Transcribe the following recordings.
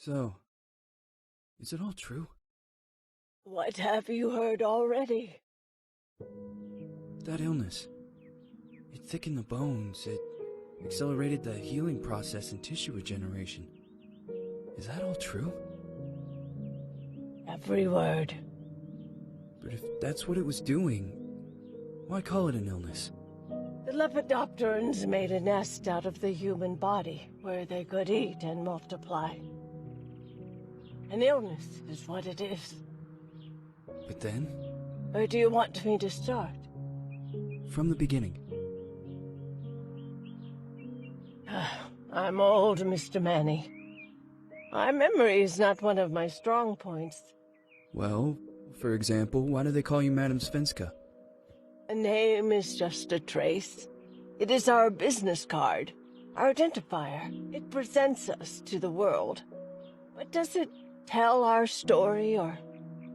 So, is it all true? What have you heard already? That illness. It thickened the bones. It accelerated the healing process and tissue regeneration. Is that all true? Every word. But if that's what it was doing, why call it an illness? The Lepidopterans made a nest out of the human body where they could eat and multiply. An illness is what it is. But then? Where do you want me to start? From the beginning. I'm old, Mr. Manny. My memory is not one of my strong points. Well, for example, why do they call you Madam Svenska? A name is just a trace. It is our business card, our identifier. It presents us to the world. But does it tell our story or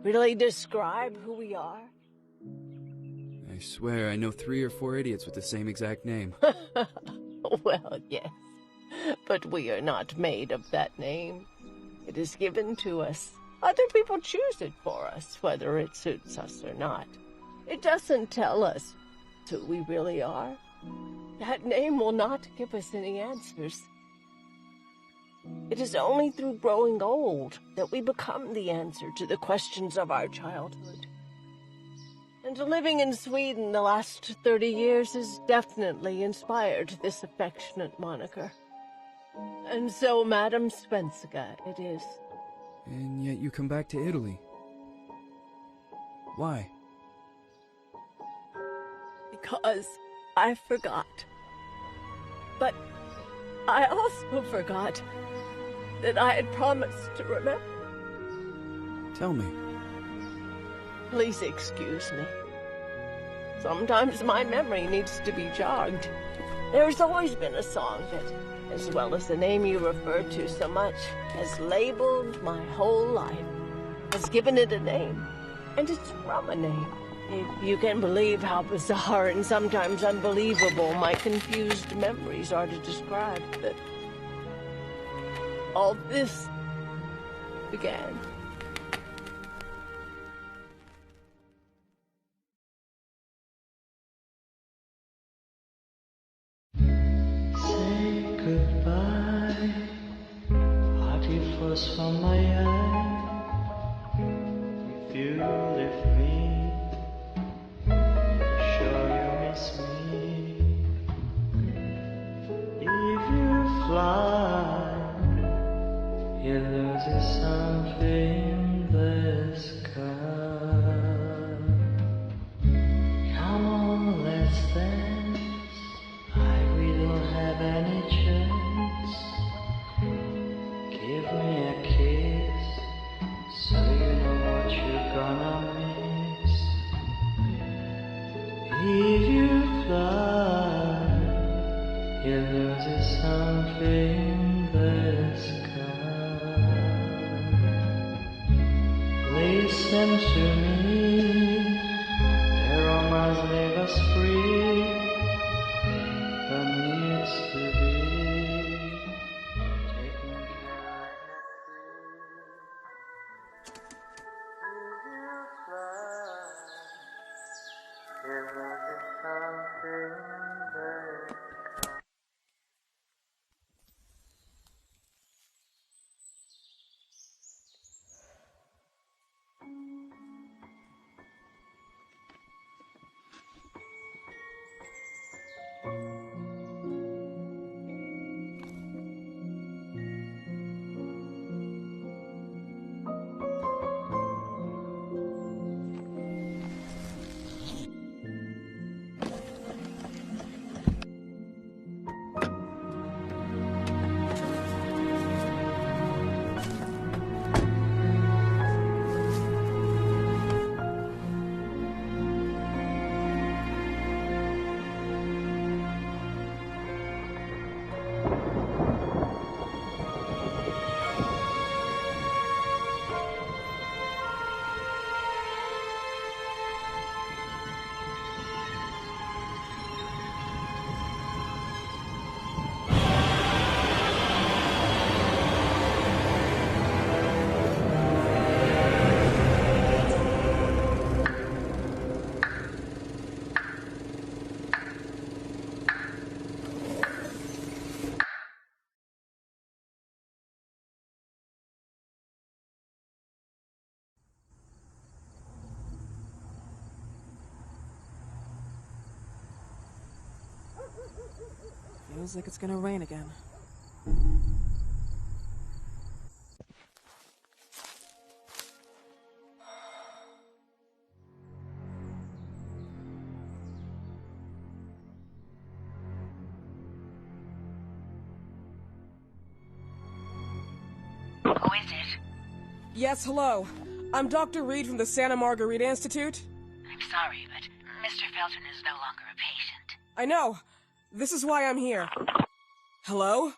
really describe who we are? I swear I know 3 or 4 idiots with the same exact name. Well, yes. But we are not made of that name. It is given to us. Other people choose it for us, whether it suits us or not. It doesn't tell us who we really are. That name will not give us any answers. It is only through growing old that we become the answer to the questions of our childhood. And living in Sweden the last 30 years has definitely inspired this affectionate moniker. And so, Madam Svenska, it is. And yet you come back to Italy. Why? Because I forgot. But I also forgot that I had promised to remember. Tell me. Please excuse me. Sometimes my memory needs to be jogged. There's always been a song that, as well as the name you refer to so much, has labeled my whole life, has given it a name, and it's from a name. If you can believe how bizarre and sometimes unbelievable my confused memories are to describe that all this began. Say goodbye, hearty force from my eye. If you leave me, sure you miss me. If you fly, you lose something in the sky. Come on, let's dance. We don't have any chance. Give me a kiss, so you know what you're gonna miss. If you fly, you lose something in the sky. Listen to me, the romance leave us free. Needs to be taken care of. Feels like it's gonna rain again. Who is it? Yes, hello. I'm Dr. Reed from the Santa Margarita Institute. I'm sorry, but Mr. Felton is no longer a patient. I know. This is why I'm here. Hello?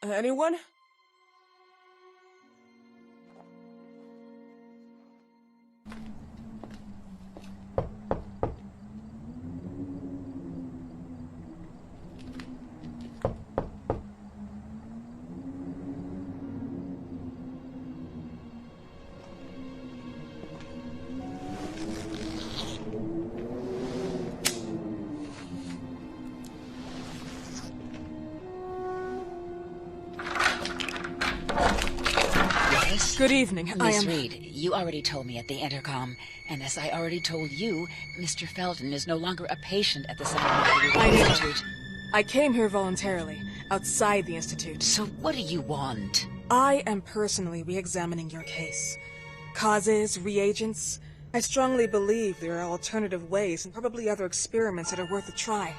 Anyone? Good evening. Miss Reed, you already told me at the intercom, and as I already told you, Mr. Felton is no longer a patient at the Santa Margarita Institute. I came here voluntarily, outside the Institute. So what do you want? I am personally re-examining your case. Causes, reagents. I strongly believe there are alternative ways and probably other experiments that are worth a try.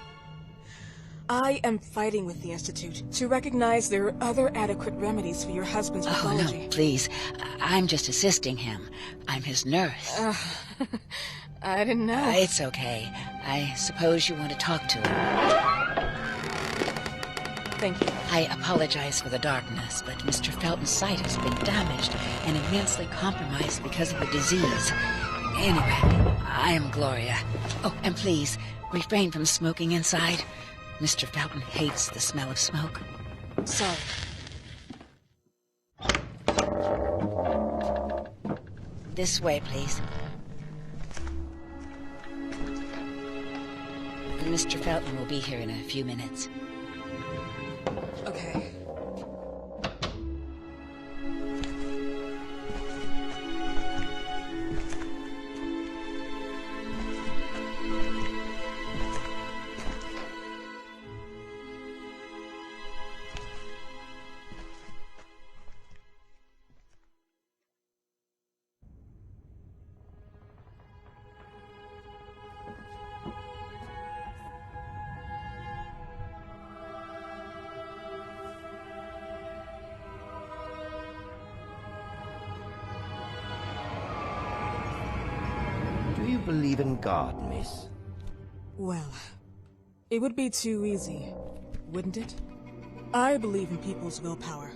I am fighting with the Institute to recognize there are other adequate remedies for your husband's pathology. Oh, no, please. I'm just assisting him. I'm his nurse. I didn't know. It's okay. I suppose you want to talk to him. Thank you. I apologize for the darkness, but Mr. Felton's sight has been damaged and immensely compromised because of the disease. Anyway, I am Gloria. Oh, and please, refrain from smoking inside. Mr. Felton hates the smell of smoke. Sorry. This way, please. Mr. Felton will be here in a few minutes. Okay. Do you believe in God, miss? Well, it would be too easy, wouldn't it? I believe in people's willpower.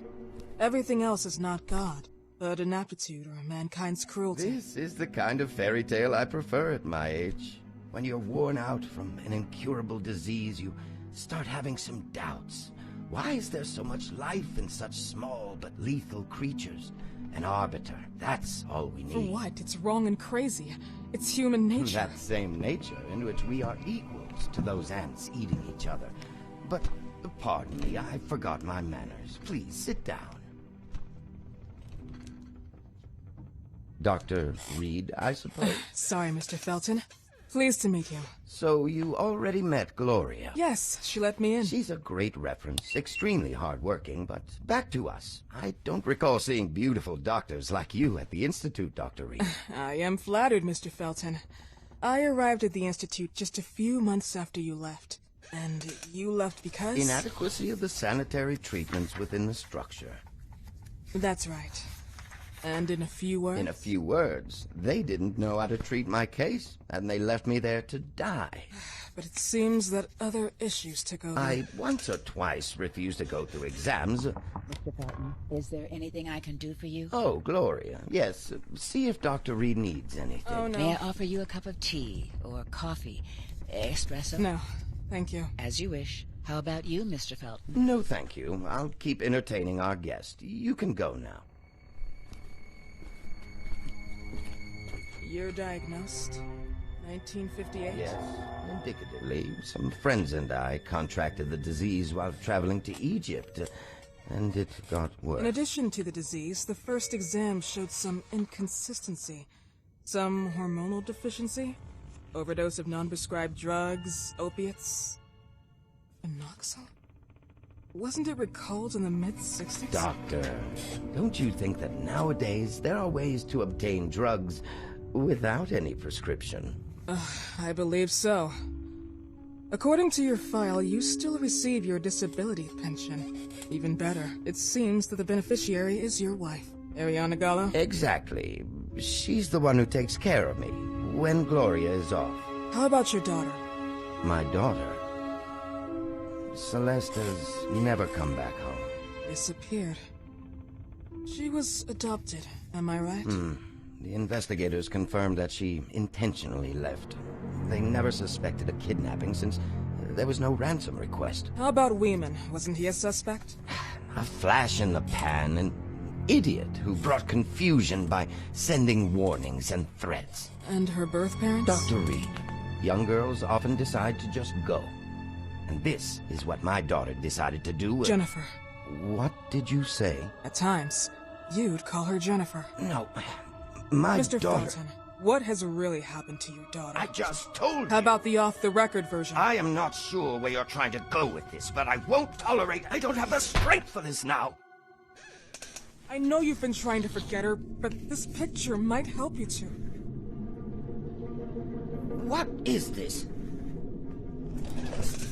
Everything else is not God, but an aptitude or mankind's cruelty. This is the kind of fairy tale I prefer at my age. When you're worn out from an incurable disease, you start having some doubts. Why is there so much life in such small but lethal creatures? An arbiter, that's all we need. For what? It's wrong and crazy. It's human nature. That same nature in which we are equals to those ants eating each other. But, pardon me, I forgot my manners. Please, sit down. Dr. Reed, I suppose? Sorry, Mr. Felton. Pleased to meet you. So you already met Gloria? Yes, she let me in. She's a great reference, extremely hardworking, but back to us. I don't recall seeing beautiful doctors like you at the Institute, Dr. Reed. I am flattered, Mr. Felton. I arrived at the Institute just a few months after you left. And you left because? Inadequacy of the sanitary treatments within the structure. That's right. And in a few words? In a few words, they didn't know how to treat my case, and they left me there to die. But it seems that other issues took over. I once or twice refused to go through exams. Mr. Felton, is there anything I can do for you? Oh, Gloria, yes. See if Dr. Reed needs anything. Oh, no. May I offer you a cup of tea or coffee? Espresso? No, thank you. As you wish. How about you, Mr. Felton? No, thank you. I'll keep entertaining our guest. You can go now. You're diagnosed? 1958? Yes, indicatively. Some friends and I contracted the disease while traveling to Egypt, and it got worse. In addition to the disease, the first exam showed some inconsistency. Some hormonal deficiency? Overdose of non-prescribed drugs, opiates? Anoxel? Wasn't it recalled in the mid-60s? Doctor, don't you think that nowadays there are ways to obtain drugs without any prescription? I believe so. According to your file, you still receive your disability pension. Even better, it seems that the beneficiary is your wife, Ariana Gallo. Exactly. She's the one who takes care of me when Gloria is off. How about your daughter? My daughter? Celeste has never come back home. Disappeared. She was adopted, am I right? The investigators confirmed that she intentionally left. They never suspected a kidnapping since there was no ransom request. How about Weeman? Wasn't he a suspect? A flash in the pan, an idiot who brought confusion by sending warnings and threats. And her birth parents? Dr. Reed, young girls often decide to just go. And this is what my daughter decided to do. Jennifer. What did you say? At times, you'd call her Jennifer. No, my Mr. daughter... Felton, what has really happened to your daughter? I just told you. How about the off-the-record version? I am not sure where you're trying to go with this, but I won't tolerate... I don't have the strength for this now. I know you've been trying to forget her, but this picture might help you to. What is this?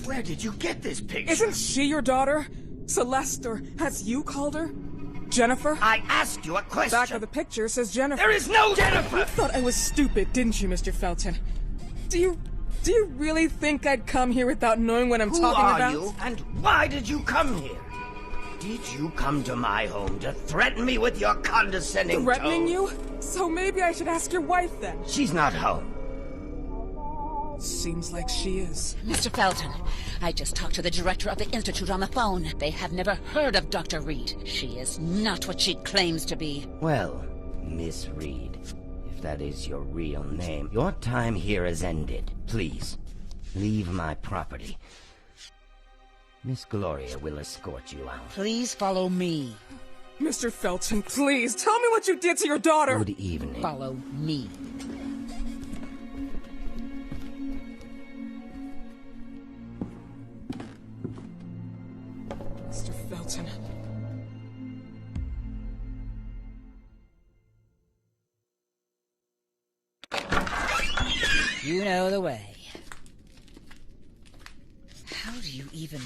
Where did you get this picture? Isn't she your daughter? Celeste, or as you called her? Jennifer? I asked you a question. Back of the picture says Jennifer. There is no Jennifer! You thought I was stupid, didn't you, Mr. Felton? Do you really think I'd come here without knowing what I'm talking about? Who are you, and why did you come here? Did you come to my home to threaten me with your condescending Threatening tone? you? So maybe I should ask your wife then. She's not home. Seems like she is. Mr. Felton, I just talked to the director of the Institute on the phone. They have never heard of Dr. Reed. She is not what she claims to be. Well, Miss Reed, if that is your real name, your time here has ended. Please, leave my property. Miss Gloria will escort you out. Please follow me. Mr. Felton, please, tell me what you did to your daughter! Good evening. Follow me. Mr. Felton. You know the way. How do you even...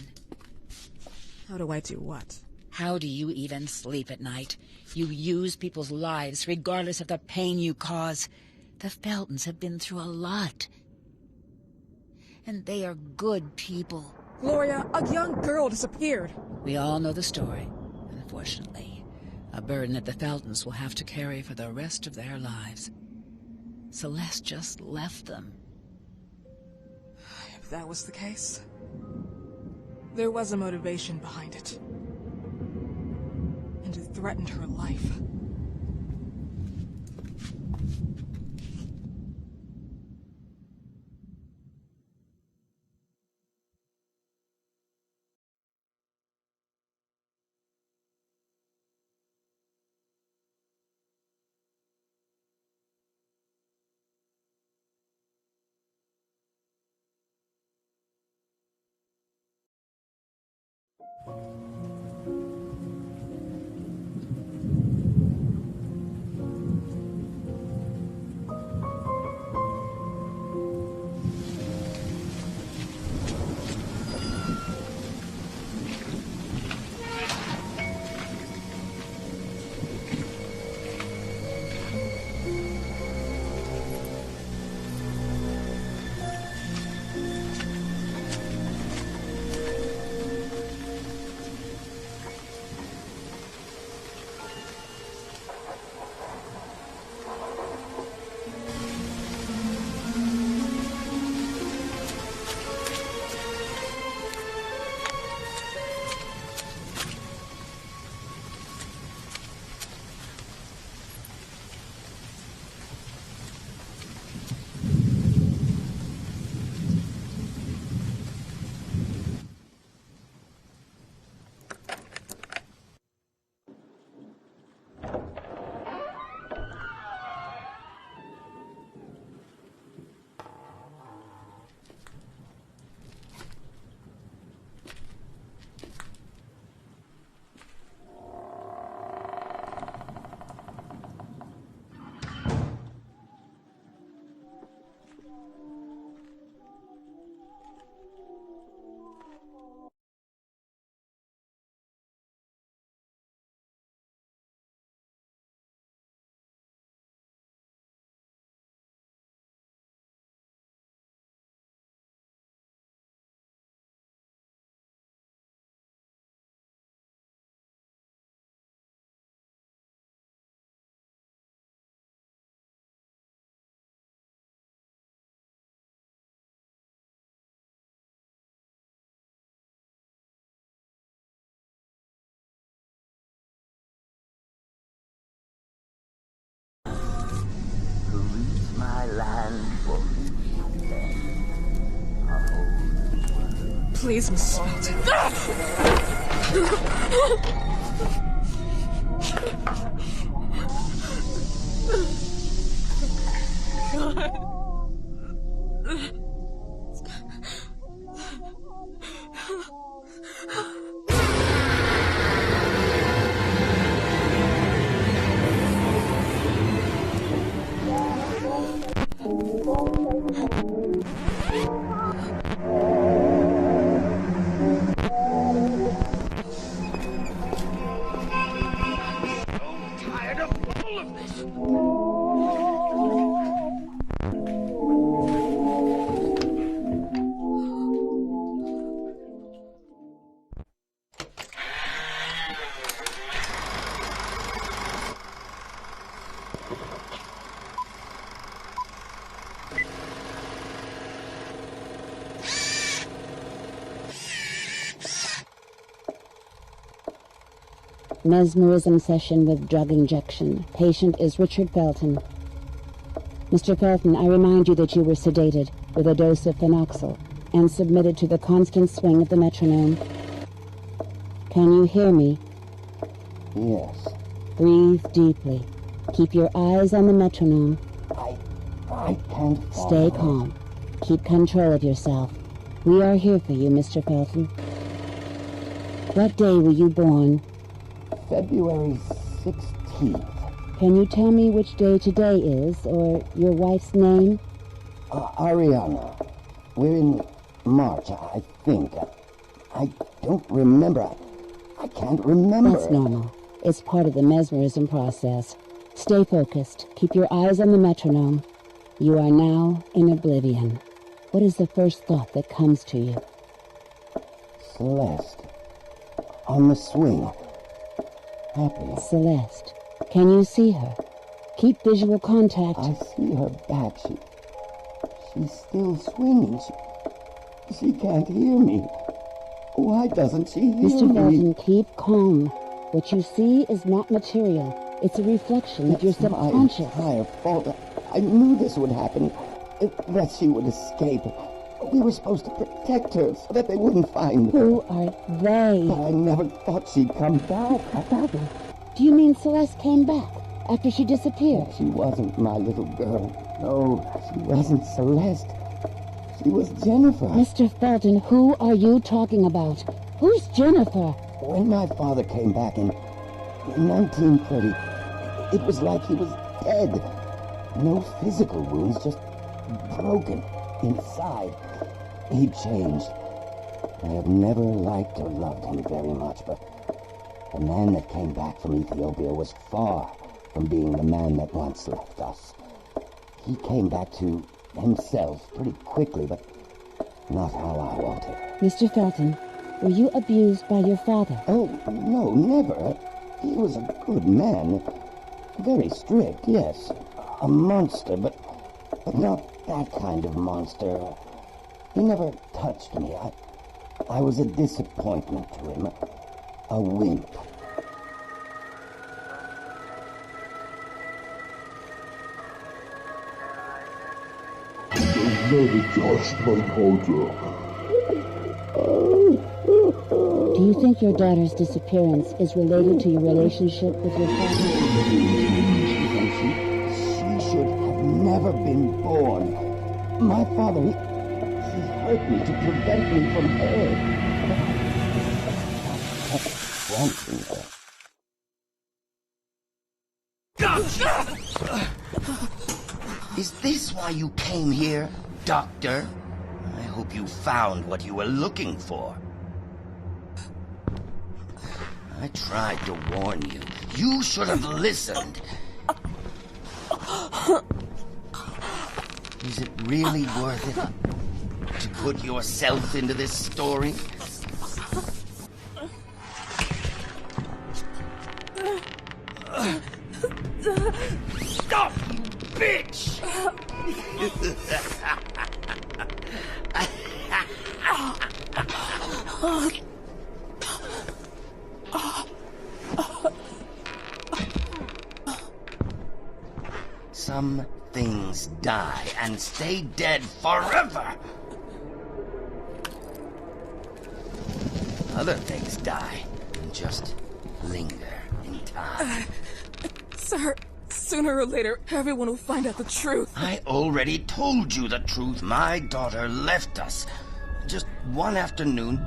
How do I do what? How do you even sleep at night? You use people's lives regardless of the pain you cause. The Feltons have been through a lot. And they are good people. Gloria, a young girl disappeared. We all know the story, unfortunately. A burden that the Feltons will have to carry for the rest of their lives. Celeste just left them. If that was the case, there was a motivation behind it. And it threatened her life. Please, Mrs. Felton. Tired of all of this. Mesmerism session with drug injection. Patient is Richard Felton. Mr. Felton, I remind you that you were sedated with a dose of phenoxyl and submitted to the constant swing of the metronome. Can you hear me? Yes. Breathe deeply. Keep your eyes on the metronome. I can't Stay calm. Keep control of yourself. We are here for you, Mr. Felton. What day were you born? February 16th. Can you tell me which day today is, or your wife's name? Ariana. We're in March, I think. I don't remember. I can't remember. That's normal. It's part of the mesmerism process. Stay focused. Keep your eyes on the metronome. You are now in oblivion. What is the first thought that comes to you? Celeste. On the swing. Happy. Celeste. Can you see her? Keep visual contact. I see her back. She's still swinging. She can't hear me. Why doesn't she hear Mr. me? Felton, keep calm. What you see is not material. It's a reflection of your subconscious. My entire fault. I knew this would happen. That she would escape. We were supposed to protect her so that they wouldn't find her. Who are they? But I never thought she'd come back. Do you mean Celeste came back after she disappeared? She wasn't my little girl. No, she wasn't Celeste. She was Jennifer. Mr. Felton, who are you talking about? Who's Jennifer? When my father came back in 1930, it was like he was dead. No physical wounds, just broken inside. He changed. I have never liked or loved him very much, but the man that came back from Ethiopia was far from being the man that once left us. He came back to himself pretty quickly, but not how I wanted. Mr. Felton, were you abused by your father? Oh, no, never. He was a good man. Very strict, yes. A monster, but not that kind of monster. He never touched me. I was a disappointment to him. A wimp. Do you think your daughter's disappearance is related to your relationship with your father? She should have never been born. My father, he hurt me to prevent me from her. Wanting her. Is this why you came here, Doctor? I hope you found what you were looking for. I tried to warn you. You should have listened. Is it really worth it to put yourself into this story? Stop, you bitch! Some things die and stay dead forever. Other things die and just linger in time. Sir, sooner or later, everyone will find out the truth. I already told you the truth. My daughter left us just one afternoon.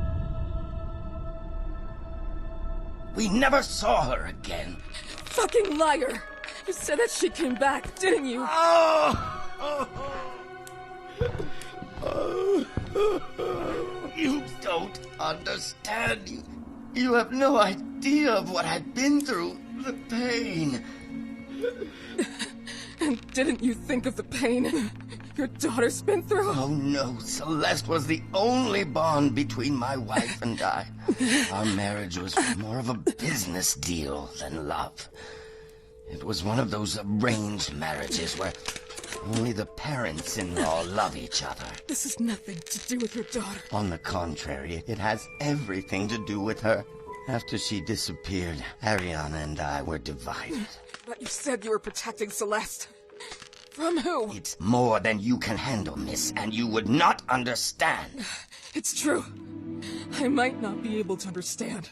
We never saw her again. Fucking liar! You said that she came back, didn't you? You don't understand. You have no idea of what I've been through. The pain. And didn't you think of the pain your daughter's been through? Oh no, Celeste was the only bond between my wife and I. Our marriage was more of a business deal than love. It was one of those arranged marriages where only the parents-in-law love each other. This has nothing to do with your daughter. On the contrary, it has everything to do with her. After she disappeared, Ariana and I were divided. But you said you were protecting Celeste. From who? It's more than you can handle, miss, and you would not understand. It's true. I might not be able to understand.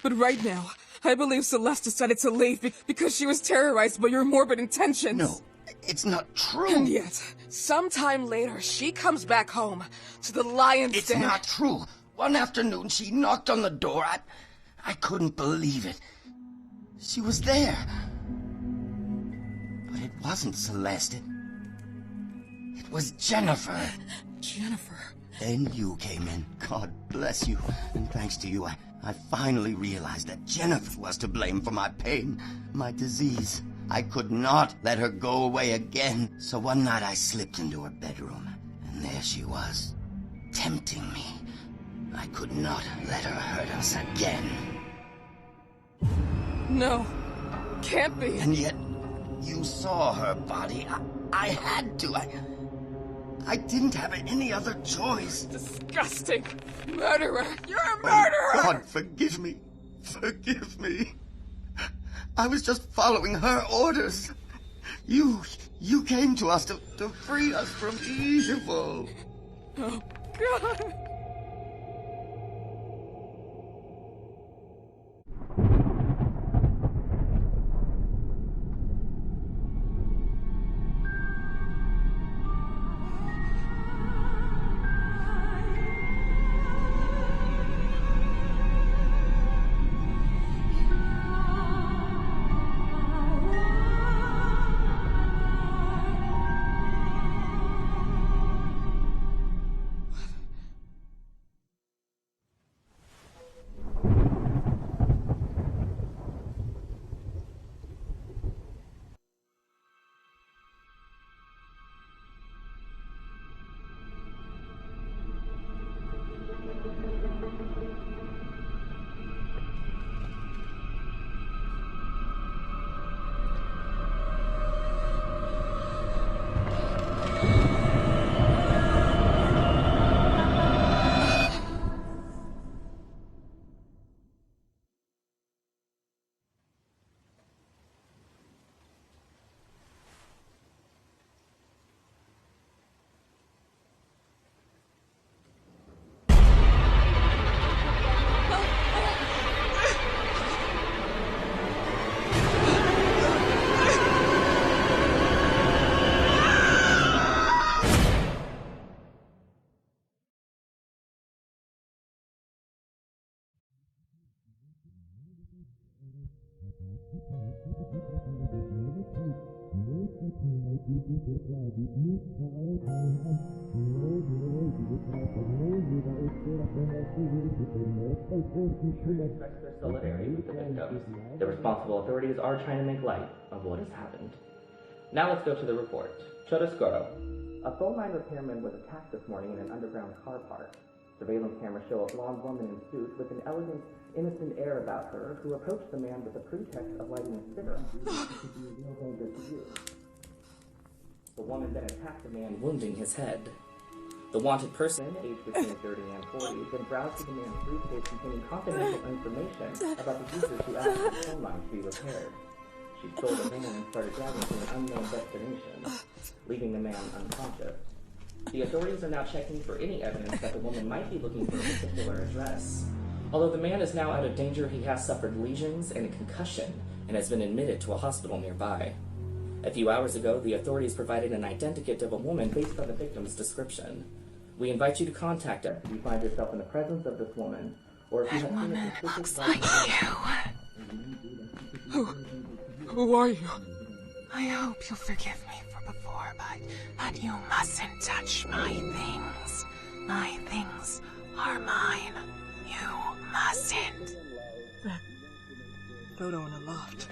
But right now, I believe Celeste decided to leave because she was terrorized by your morbid intentions. No, it's not true. And yet, sometime later, she comes back home to the lion's It's den. not true. One afternoon, she knocked on the door. I couldn't believe it. She was there. But it wasn't Celeste. It was Jennifer. Jennifer. Then you came in. God bless you. And thanks to you, I finally realized that Jennifer was to blame for my pain, my disease. I could not let her go away again. So one night I slipped into her bedroom, and there she was, tempting me. I could not let her hurt us again. No, can't be. And yet, you saw her body. I had to. I didn't have any other choice. Disgusting. Murderer. You're a murderer! Oh, God, forgive me. Forgive me. I was just following her orders. You came to us to free us from evil. Oh, God. Express their solidarity with the victims. The responsible authorities are trying to make light of what has happened. Now let's go to the report. Chiaroscuro. A phone line repairman was attacked this morning in an underground car park. Surveillance cameras show a blonde woman in a suit with an elegant, innocent air about her who approached the man with the pretext of lighting a cigarette. No danger to you. The woman then attacked the man, wounding his head. The wanted person, aged between 30 and 40, then browsed through the man's briefcase containing confidential information about the users who asked for the phone line to be repaired. She stole the van and started driving to an unknown destination, leaving the man unconscious. The authorities are now checking for any evidence that the woman might be looking for a particular address. Although the man is now out of danger, he has suffered lesions and a concussion and has been admitted to a hospital nearby. A few hours ago, the authorities provided an identikit of a woman based on the victim's description. We invite you to contact us if you find yourself in the presence of this woman, or if you have seen a suspicious Who are you? I hope you'll forgive me for before, but you mustn't touch my things. My things are mine. You mustn't. That photo in the loft.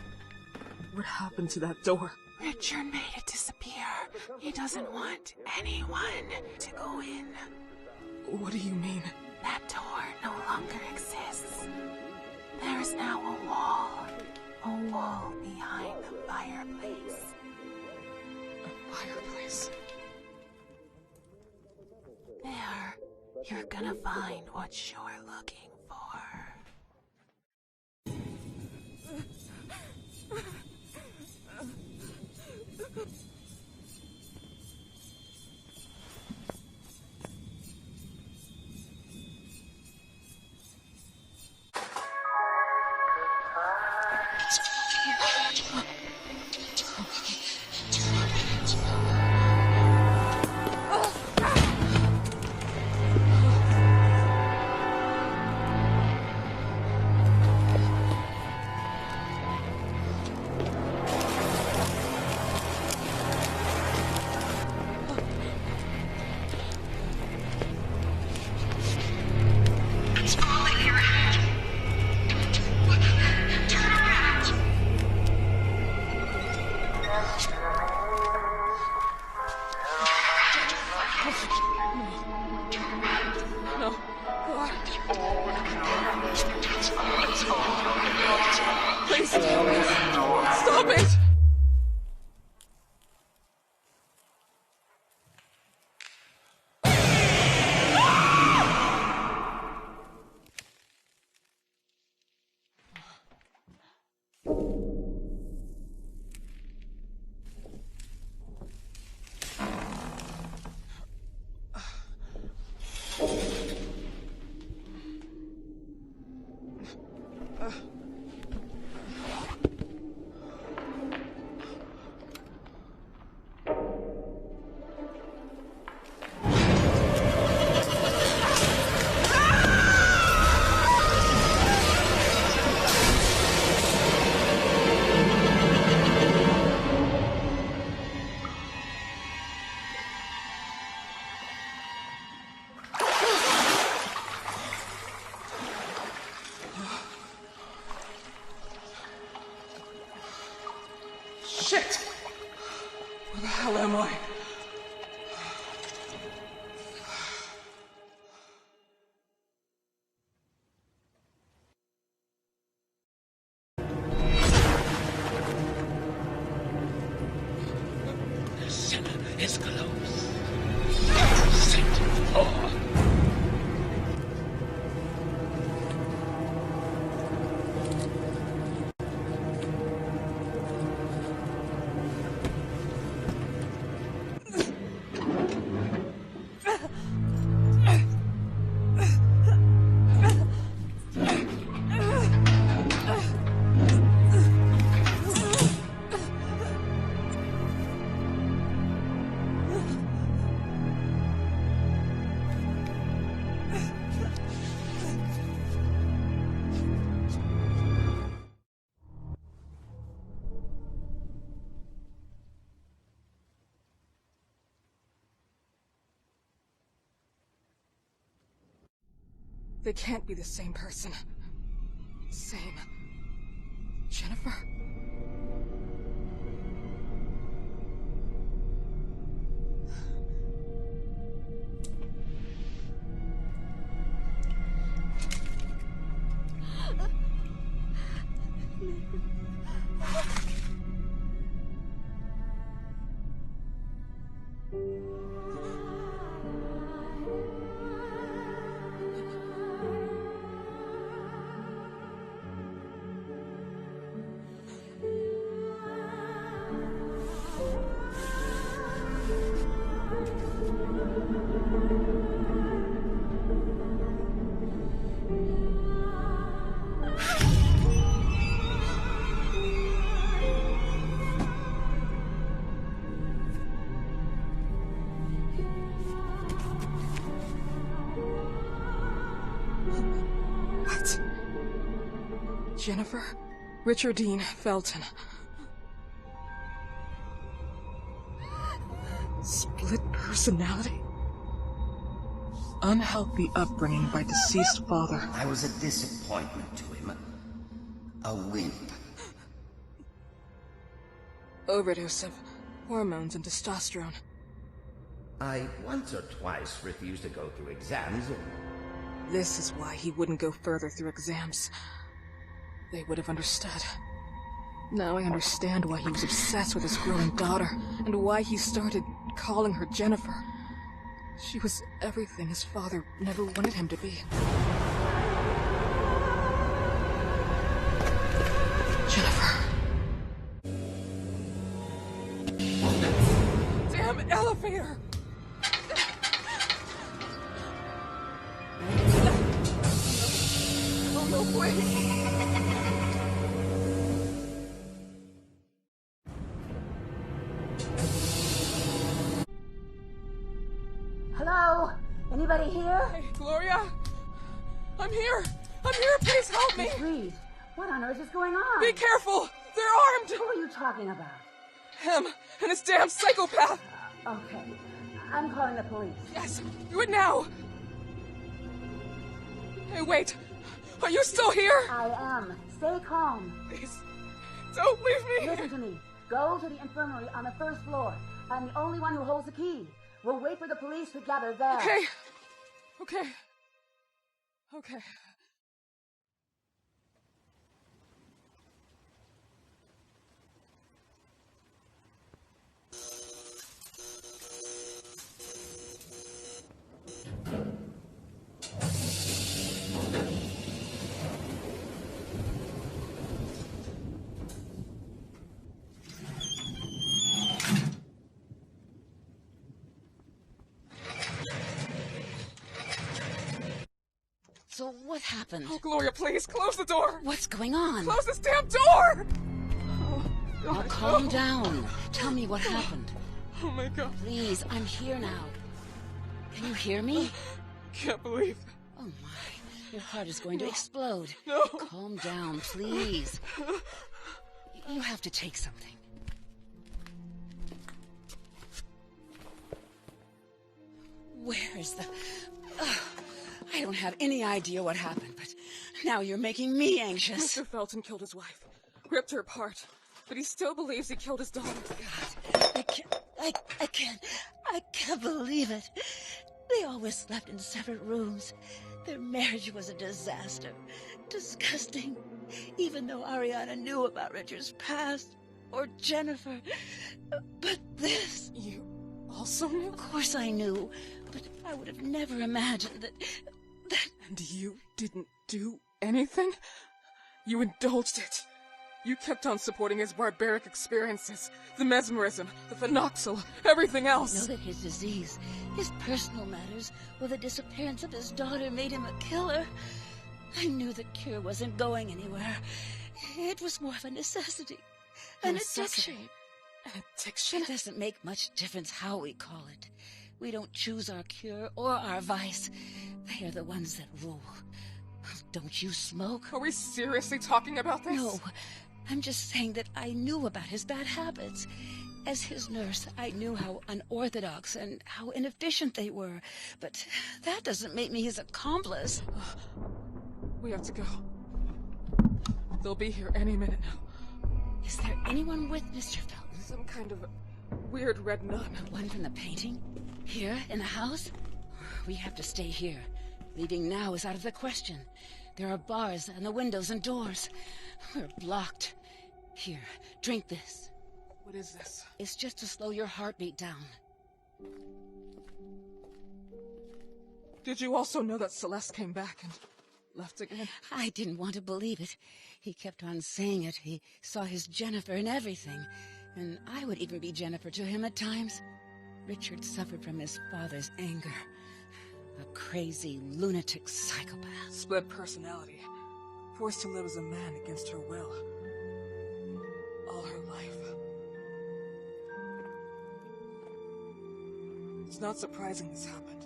What happened to that door? Richard made it disappear. He doesn't want anyone to go in. What do you mean? That door no longer exists. There is now a wall. A wall behind the fireplace. A fireplace? There, you're gonna find what you're looking for. Please, stop it! Shit! Where the hell am I? The sinner is close. Sit for. They can't be the same person. Same. Jennifer? Jennifer Richardine Felton. Split personality? Unhealthy upbringing by deceased father. I was a disappointment to him. A wimp. Overdose of hormones and testosterone. I once or twice refused to go through exams. This is why he wouldn't go further through exams. They would have understood. Now I understand why he was obsessed with his growing daughter, and why he started calling her Jennifer. She was everything his father never wanted him to be. Jennifer. Damn elevator! Oh no, please! Hello? Anybody here? Hey, Gloria? I'm here! I'm here! Please help me! Reed, what on earth is going on? Be careful! They're armed! Who are you talking about? Him and his damn psychopath! Okay. I'm calling the police. Yes, do it now! Hey, wait! Are you still here? I am. Stay calm. Please, don't leave me! Listen to me. Go to the infirmary on the first floor. I'm the only one who holds the key. We'll wait for the police to gather there. Okay. Okay. Okay. So what happened? Oh, Gloria, please, close the door! What's going on? Close this damn door! Oh, God, Now calm no. down. Tell me what happened. Oh, my God. Please, I'm here now. Can you hear me? Can't believe. Oh my, your heart is going to explode. No. Calm down, please. You have to take something. Where is the... I don't have any idea what happened, but now you're making me anxious. Mr. Felton killed his wife, ripped her apart, but he still believes he killed his daughter. God, I can't believe it. They always slept in separate rooms. Their marriage was a disaster. Disgusting. Even though Ariana knew about Richard's past, or Jennifer. But this... You also knew? Of course I knew, but I would have never imagined that... And you didn't do anything? You indulged it. You kept on supporting his barbaric experiences, the mesmerism, the phenoxyl, everything else. I know that his disease, his personal matters, or the disappearance of his daughter made him a killer. I knew the cure wasn't going anywhere. It was more of a necessity. An addiction. An addiction? It doesn't make much difference how we call it. We don't choose our cure or our vice. They are the ones that rule. Don't you smoke? Are we seriously talking about this? No. I'm just saying that I knew about his bad habits. As his nurse, I knew how unorthodox and how inefficient they were. But that doesn't make me his accomplice. We have to go. They'll be here any minute now. Is there anyone with Mr. Felton? Some kind of weird red nun. One from the painting? Here, in the house? We have to stay here. Leaving now is out of the question. There are bars and the windows and doors. We're blocked. Here, drink this. What is this? It's just to slow your heartbeat down. Did you also know that Celeste came back and left again? I didn't want to believe it. He kept on saying it. He saw his Jennifer in everything. And I would even be Jennifer to him at times. Richard suffered from his father's anger. A crazy, lunatic psychopath. Split personality. Forced to live as a man against her will. All her life. It's not surprising this happened.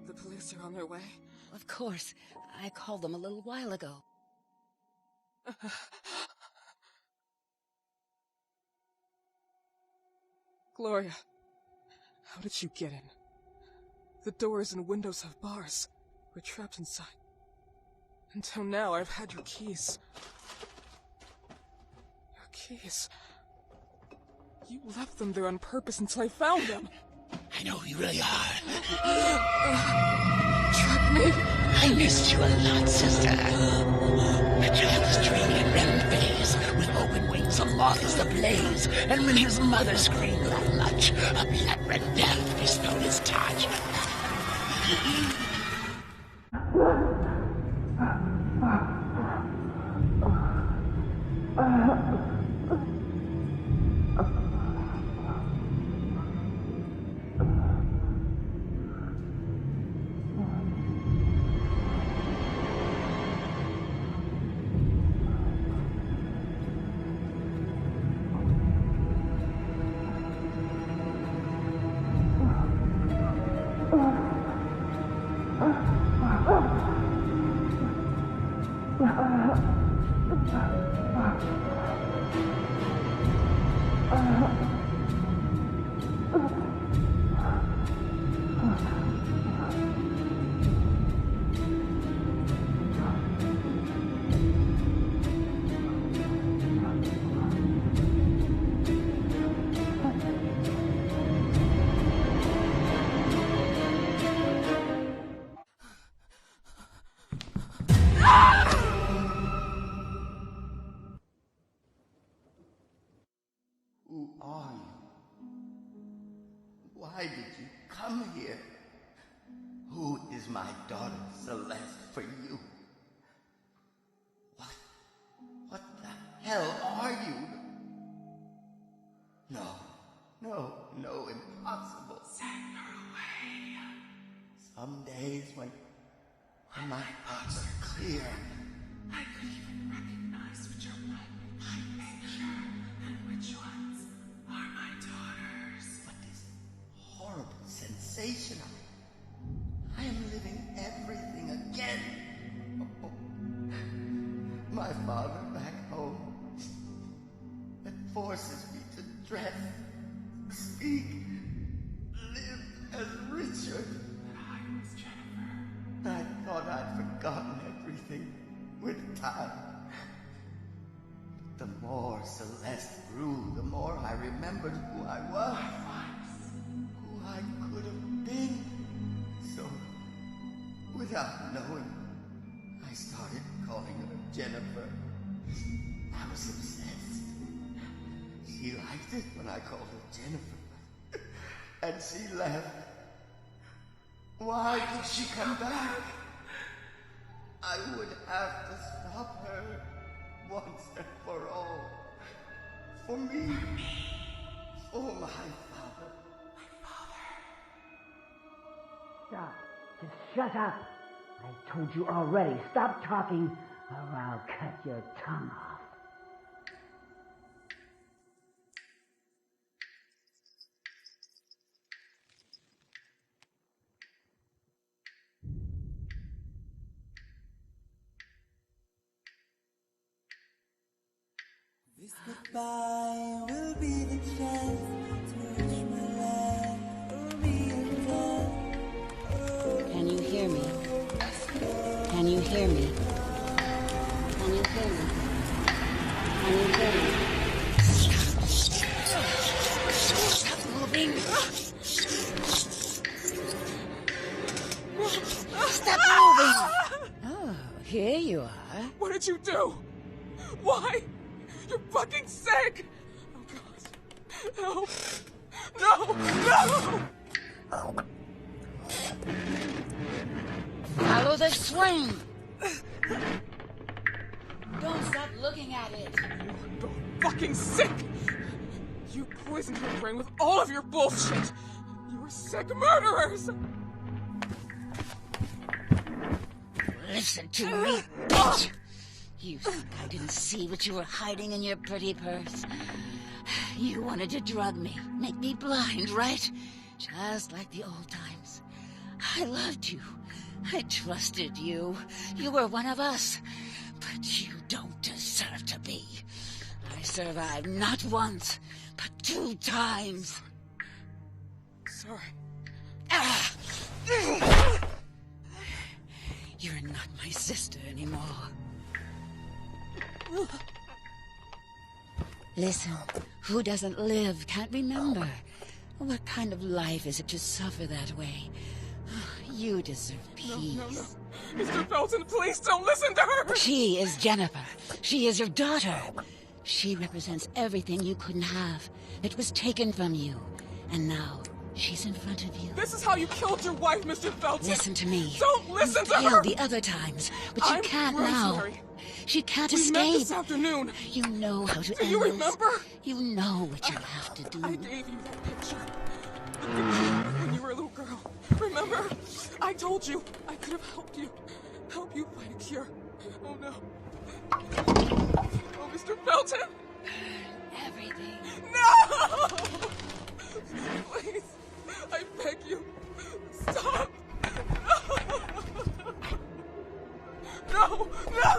The police are on their way. Of course. I called them a little while ago. Gloria, how did you get in? The doors and windows have bars. We're trapped inside. Until now, I've had your keys. Your keys. You left them there on purpose until I found them. I know who you really are. Trap me? I missed you a lot, sister. The child is dreaming in REM phase. With open wings, aloft as the blaze. And when his mother screamed that much, a blood-red death bestowed his touch. Who are you? Why did you come here? Who is my daughter Celeste for you? What the hell are you? No, impossible. Send her away. Some days when my thoughts are clear, I could even recognize which are my picture and which ones are my daughters. but this horrible sensation I am living everything again. Oh, my father back home, that forces me to dress, speak, live as Richard. But I was Jennifer. I thought I'd forgotten everything with time. But the more Celeste grew, the more I remembered who I was, who I could have been. So, without knowing, I started calling her Jennifer. I was obsessed. She liked it when I called her Jennifer. And she left. Why did she come back? I would have to stop her once and for all. For me. For my father. Stop. Just shut up. I told you already. Stop talking, or I'll cut your tongue off. This goodbye will be the chance to reach my life for me and death. Can you hear me? Can you hear me? Can you hear me? Can you hear me? Stop moving! Stop moving! Oh, here you are. What did you do? Why? You're fucking sick! Oh, God. No! Follow the swing! Don't stop looking at it. You're fucking sick! You poisoned her brain with all of your bullshit! You were sick murderers! Listen to me, bitch! You think I didn't see what you were hiding in your pretty purse? You wanted to drug me, make me blind, right? Just like the old times. I loved you. I trusted you. You were one of us. But you don't deserve to be. I survived not once, but 2 times. Sorry. You're not my sister anymore. Listen, who doesn't live can't remember. What kind of life is it to suffer that way? You deserve peace. No. Mr. Felton, please don't listen to her! She is Jennifer. She is your daughter. She represents everything you couldn't have. It was taken from you. And now, she's in front of you. This is how you killed your wife, Mr. Felton! Listen to me. Don't listen to her! You failed the other times, but you can't Rosemary. now. She can't We escape. met this afternoon. You know how to Do you end remember? this. You know what you have to do. I gave you that picture. The picture when you were a little girl. Remember? I told you I could have helped you. Help you find a cure. Oh no. Oh, Mr. Felton! Everything. No! Please, I beg you, stop! No! No!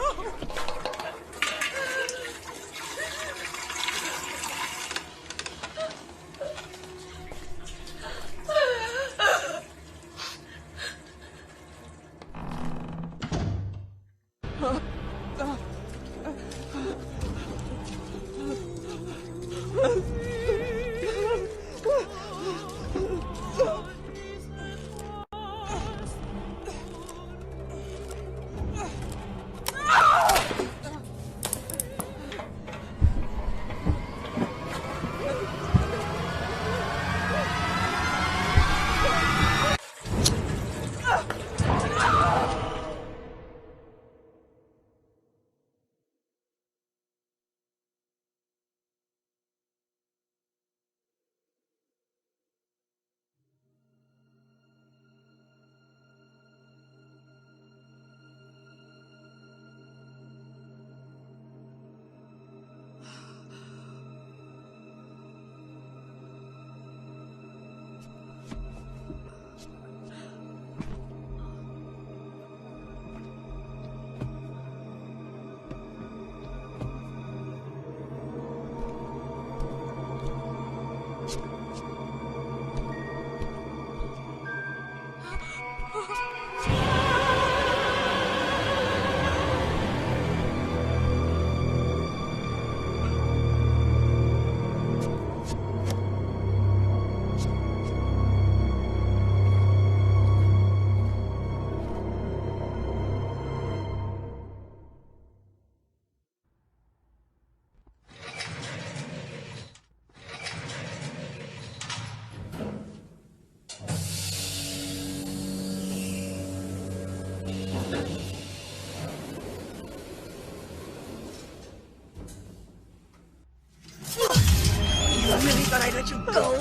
Thought I'd let you go?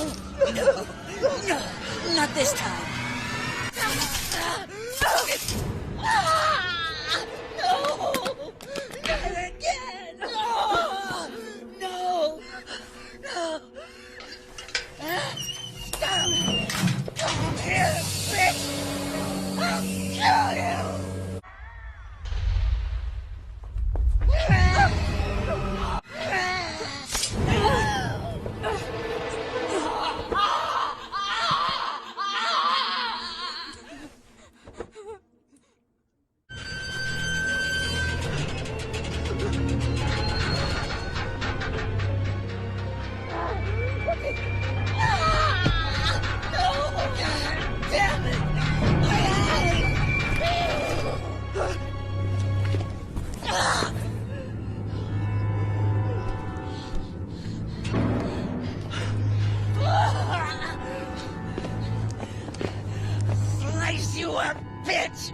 No, not this time. No! Not again! No! Come here, bitch! I'll kill you! Slice you up, bitch!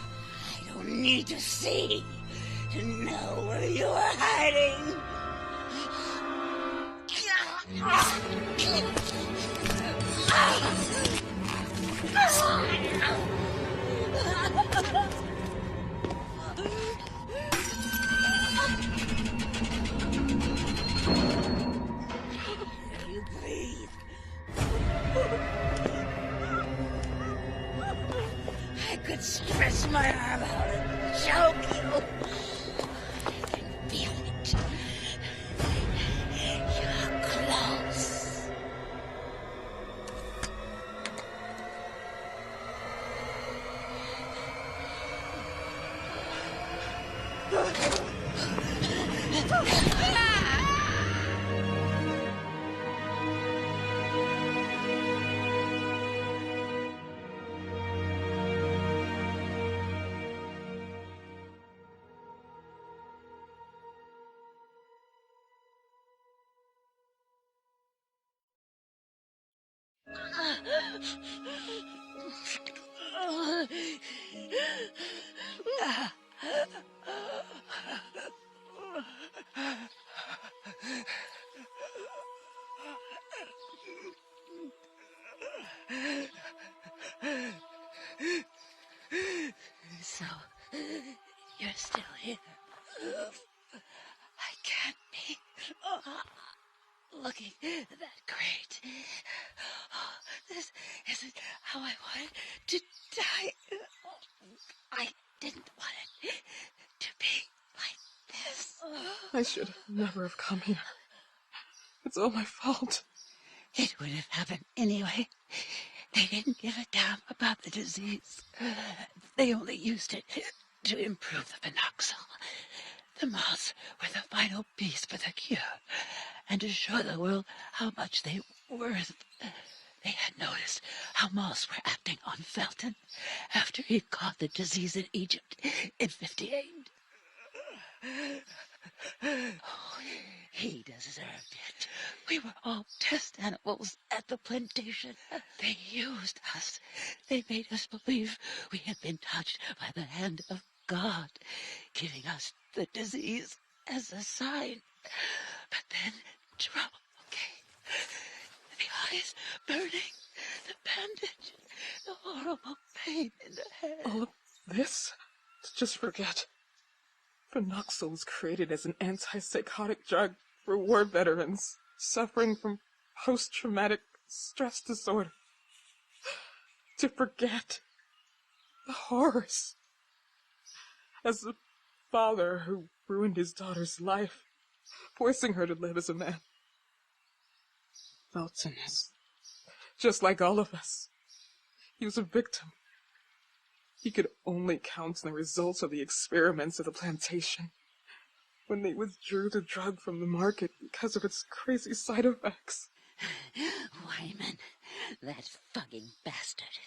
I don't need to see to know where you are hiding. stretch my arm out and choke you. I can feel it. You're close. So, you're still here. I can't be looking that great. This isn't how I wanted to die. I didn't want it to be like this. I should never have come here. It's all my fault. It would have happened anyway. They didn't give a damn about the disease. They only used it to improve the phenoxyl. The moths were the final piece for the cure, and to show the world how much they were worth. They had noticed how moths were acting on Felton after he caught the disease in Egypt in 58. Oh, he deserved it. We were all test animals at the plantation. They used us. They made us believe we had been touched by the hand of God, giving us the disease as a sign. But then trouble came. The eyes burning, the bandage, the horrible pain in the head. All of this? Just forget. Phenoxyl was created as an antipsychotic drug for war veterans suffering from post-traumatic stress disorder. To forget the horrors. As a father who ruined his daughter's life, forcing her to live as a man. Felton is just like all of us. He was a victim. He could only count on the results of the experiments at the plantation when they withdrew the drug from the market because of its crazy side effects. Wyman, that fucking bastard,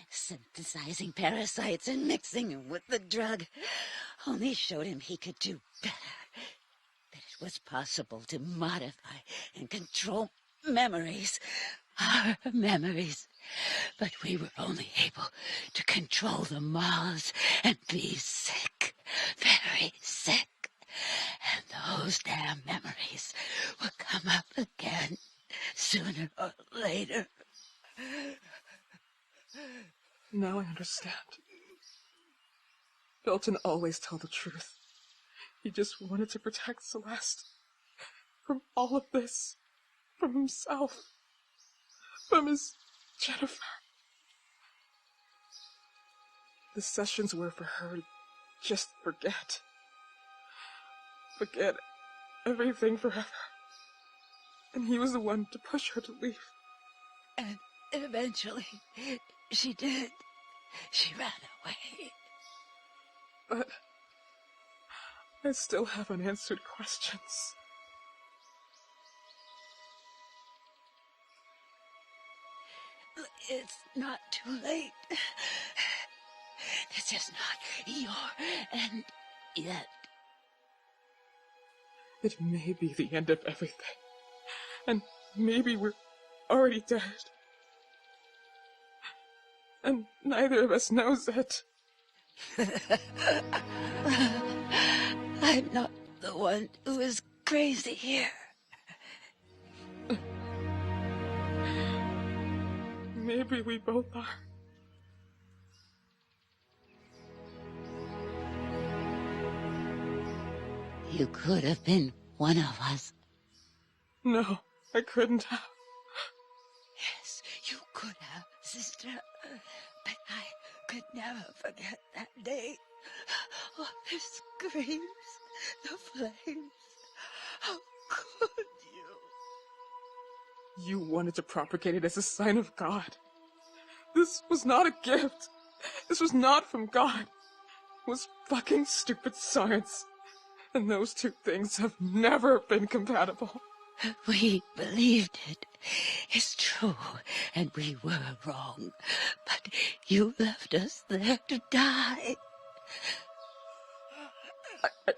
synthesizing parasites and mixing them with the drug, only showed him he could do better. That it was possible to modify and control memories, our memories. But we were only able to control the moths and be sick, very sick. And those damn memories will come up again, sooner or later. Now I understand. Felton always told the truth. He just wanted to protect Celeste. From all of this. From himself. From his Jennifer. The sessions were for her to just forget. Forget everything forever. And he was the one to push her to leave. And eventually, she did. She ran away. But I still have unanswered questions. It's not too late. This is not your end yet. It may be the end of everything. And maybe we're already dead. And neither of us knows it. I'm not the one who is crazy here. Maybe we both are. You could have been one of us. No, I couldn't have. Yes, you could have, sister. But I could never forget that day. Oh, the screams, the flames. How could you? You wanted to propagate it as a sign of God. This was not a gift. This was not from God. It was fucking stupid science. And those two things have never been compatible. We believed it. It's true, and we were wrong. But you left us there to die.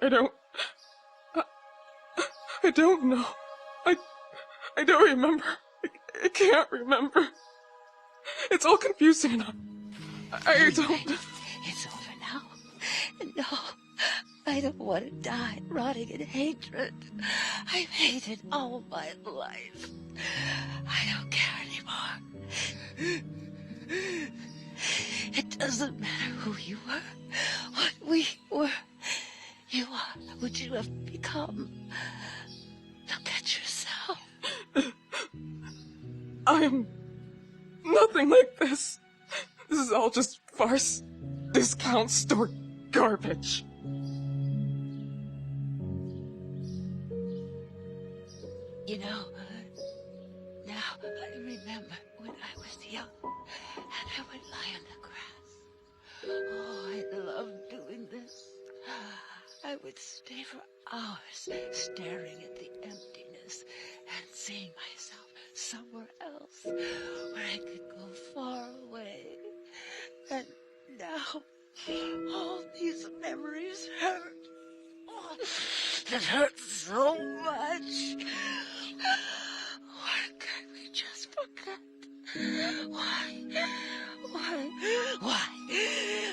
I don't know. I don't remember. I can't remember. It's all confusing enough. I don't... It's over now. No, I don't want to die rotting in hatred. I've hated all my life. I don't care anymore. It doesn't matter who you were, what we were. You are what you have become. Look at yourself. I am nothing like this. This is all just farce, discount store garbage. You know, now I remember when I was young and I would lie on the grass. Oh, I loved doing this. I would stay for hours staring at the emptiness and seeing myself somewhere else where I could go far away. And now, all these memories hurt. Oh, it hurts so much. Why can't we just forget?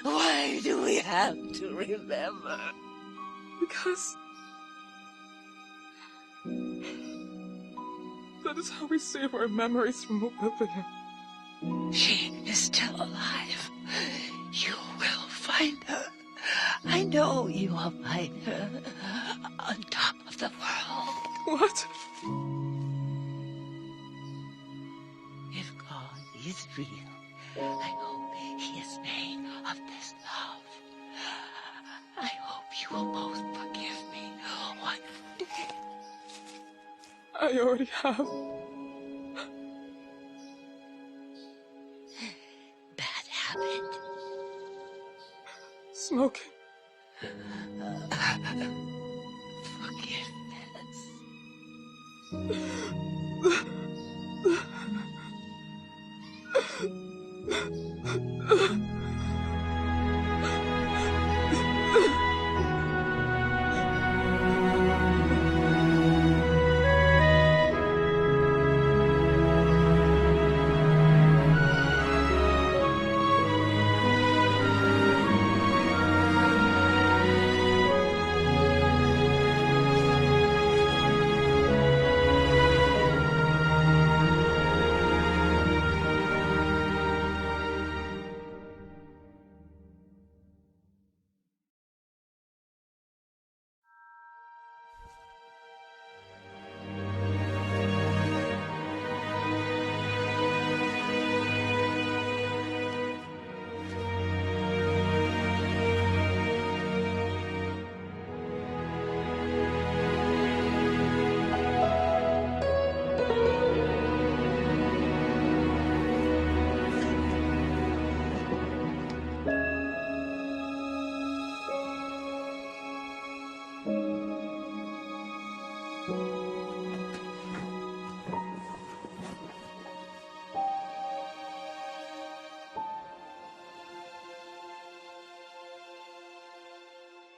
Why do we have to remember? Because that is how we save our memories from oblivion. She is still alive. You will find her. I know you will find her on top of the world. What? If God is real, I hope he is made of this love. I hope you will both forgive me one day. I already have. Bad habit. Smoking.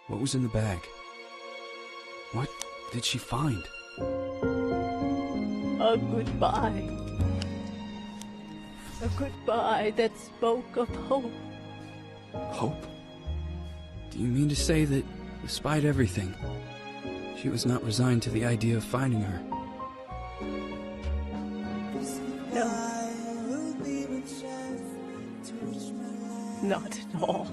What was in the bag? What did she find? A goodbye. A goodbye that spoke of hope. Hope? Do you mean to say that, despite everything, she was not resigned to the idea of finding her? No. Not at all.